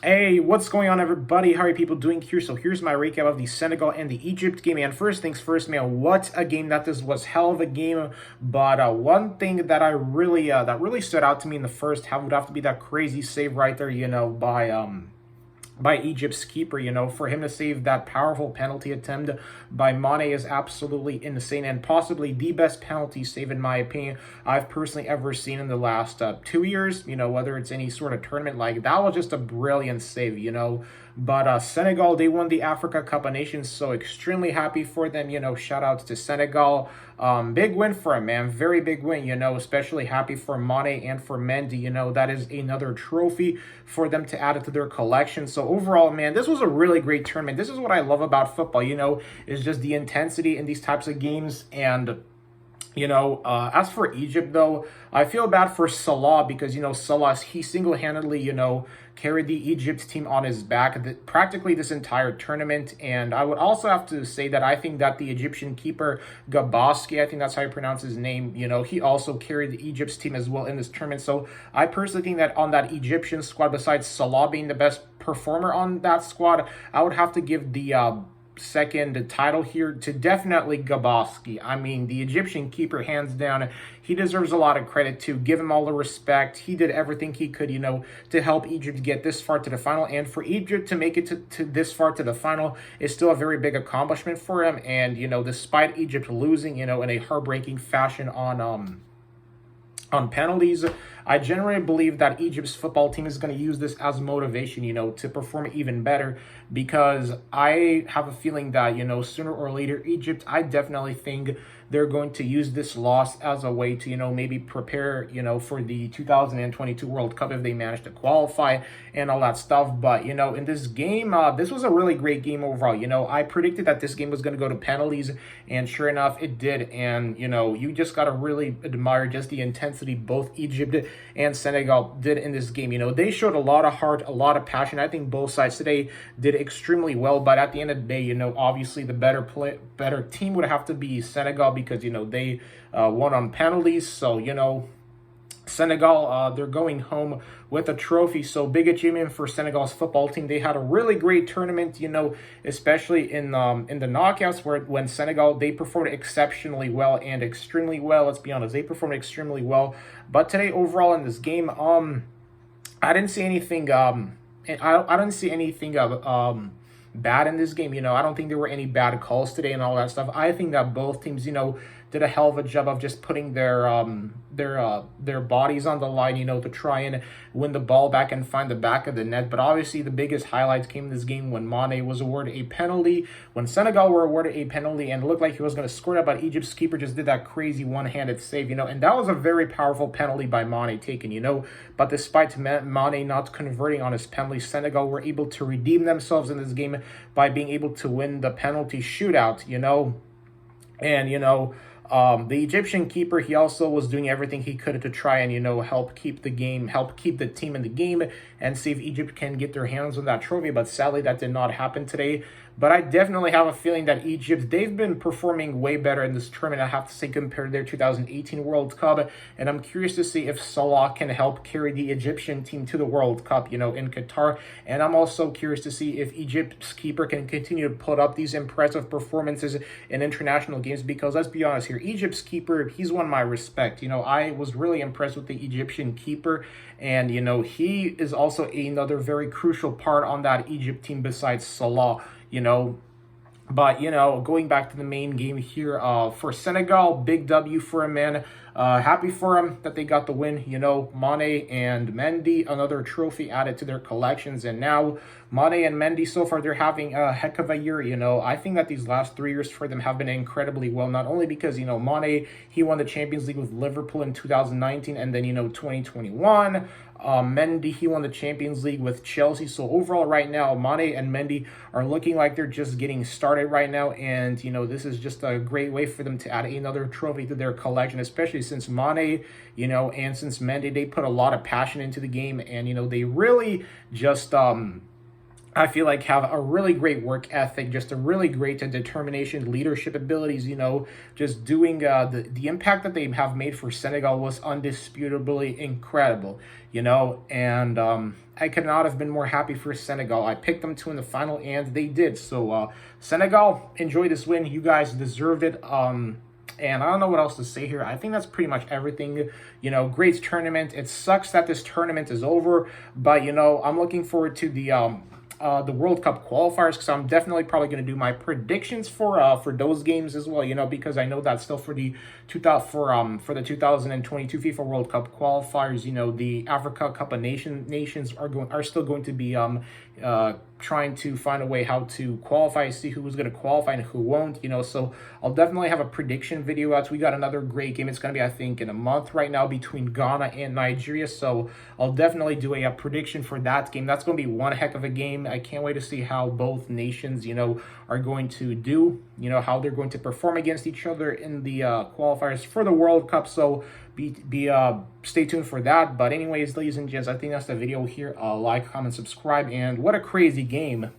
Hey, what's going on, everybody? How are people doing here? So here's my recap of the Senegal and the Egypt game. And first things first, man, what a game that this was! Hell of a game. But one thing that I really that really stood out to me in the first half would have to be that crazy save right there, by Egypt's keeper. For him to save that powerful penalty attempt by Mane is absolutely insane, and possibly the best penalty save, in my opinion, I've personally ever seen in the last 2 years. Whether it's any sort of tournament, like that was just a brilliant save. But Senegal, they won the Africa Cup of Nations, so extremely happy for them. Shout outs to Senegal. Big win for him, man. Very big win, especially happy for Mane and for Mendy. That is another trophy for them to add it to their collection. So overall, man, this was a really great tournament. This is what I love about football, is just the intensity in these types of games. And as for Egypt, though, I feel bad for Salah because, Salah, he single-handedly, carried the Egypt team on his back practically this entire tournament. And I would also have to say that I think that the Egyptian keeper, Gaboski, I think that's how you pronounce his name, he also carried the Egypt's team as well in this tournament. So I personally think that on that Egyptian squad, besides Salah being the best performer on that squad, I would have to give the second title here to definitely Gaboski. I mean, the Egyptian keeper, hands down, he deserves a lot of credit to give him all the respect. He did everything he could, to help Egypt get this far to the final. And for Egypt to make it to this far to the final is still a very big accomplishment for him. And, despite Egypt losing, in a heartbreaking fashion on penalties, I generally believe that Egypt's football team is going to use this as motivation, to perform even better, because I have a feeling that, sooner or later, Egypt, I definitely think they're going to use this loss as a way to, maybe prepare, for the 2022 World Cup if they manage to qualify and all that stuff. But, in this game, this was a really great game overall. I predicted that this game was going to go to penalties, and sure enough, it did. And, you just got to really admire just the intensity both Egypt and Senegal did in this game. They showed a lot of heart, a lot of passion. I think both sides today did extremely well, but at the end of the day, obviously the better team would have to be Senegal, because they won on penalties. So Senegal, they're going home with a trophy. So big achievement for Senegal's football team. They had a really great tournament, especially in the knockouts, when Senegal, they performed exceptionally well and extremely well. Let's be honest, they performed extremely well. But today, overall in this game, I didn't see anything. I didn't see anything bad in this game. I don't think there were any bad calls today and all that stuff. I think that both teams, did a hell of a job of just putting their bodies on the line, to try and win the ball back and find the back of the net. But obviously the biggest highlights came in this game when Mane was awarded a penalty, when Senegal were awarded a penalty and it looked like he was going to score that, but Egypt's keeper just did that crazy one-handed save, and that was a very powerful penalty by Mane taken, but despite Mane not converting on his penalty, Senegal were able to redeem themselves in this game by being able to win the penalty shootout, and the Egyptian keeper, he also was doing everything he could to try and, help keep the team in the game and see if Egypt can get their hands on that trophy. But sadly, that did not happen today. But I definitely have a feeling that Egypt, they've been performing way better in this tournament, I have to say, compared to their 2018 World Cup. And I'm curious to see if Salah can help carry the Egyptian team to the World Cup, in Qatar. And I'm also curious to see if Egypt's keeper can continue to put up these impressive performances in international games. Because let's be honest here, Egypt's keeper, he's won my respect. I was really impressed with the Egyptian keeper. And, he is also another very crucial part on that Egypt team besides Salah. But, going back to the main game here, for Senegal, big W for him, man. Happy for him that they got the win. Mane and Mendy, another trophy added to their collections. And now Mane and Mendy, so far, they're having a heck of a year. I think that these last 3 years for them have been incredibly well, not only because, Mane, he won the Champions League with Liverpool in 2019 and then, 2021. Mendy, he won the Champions League with Chelsea. So overall right now, Mane and Mendy are looking like they're just getting started right now. And, this is just a great way for them to add another trophy to their collection, especially since Mane, and since Mendy, they put a lot of passion into the game. And, they really just I feel like have a really great work ethic, just a really great determination, leadership abilities. Just doing the impact that they have made for Senegal was undisputably incredible. And I could not have been more happy for Senegal. I picked them to in the final, and they did. So Senegal, enjoy this win. You guys deserved it. And I don't know what else to say here. I think that's pretty much everything. Great tournament. It sucks that this tournament is over, but I'm looking forward to the World Cup qualifiers, because I'm definitely probably going to do my predictions for those games as well. Because I know that's still for the for the 2022 FIFA World Cup qualifiers. The Africa Cup of Nations are still going to be trying to find a way how to qualify, see who's going to qualify and who won't. So I'll definitely have a prediction video out. We got another great game. It's going to be, I think, in a month right now between Ghana and Nigeria. So I'll definitely do a prediction for that game. That's going to be one heck of a game. I can't wait to see how both nations, are going to do, how they're going to perform against each other in the qualifiers for the World Cup. So stay tuned for that. But anyways, ladies and gents, I think that's the video here. Like, comment, subscribe, and what a crazy game